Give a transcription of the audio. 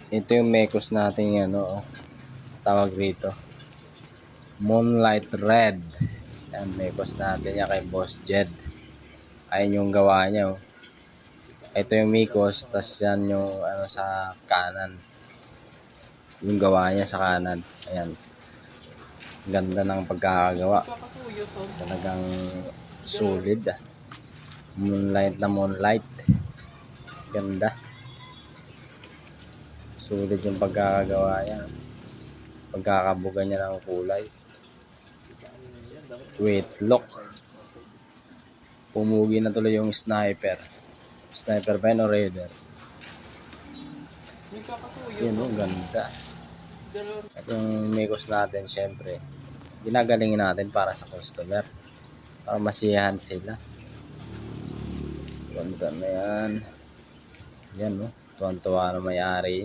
Ito yung mekos natin yan, ano, tawag rito. Moonlight Red. Yan, mekos natin yan kay Boss Jed. Ayun yung gawa niya, oh. Ito yung mekos, tas yan yung ano sa kanan. Yung gawa niya sa kanan. Ayan. Ganda ng pagkakagawa. Talagang solid, ah. Moonlight na moonlight. Ganda. Solid yung pagkakagawa niya. Pagkakabuga niya ng kulay. Wait, look. Pumugi na tuloy yung sniper. Sniper ba yun o raider? Yun, oh, ganda. At yung mekos natin, syempre, ginagalingin natin para sa customer. Para masiyahan sila. Ganda na yan. Yan, no? Tuwan-tuwa na may-ari.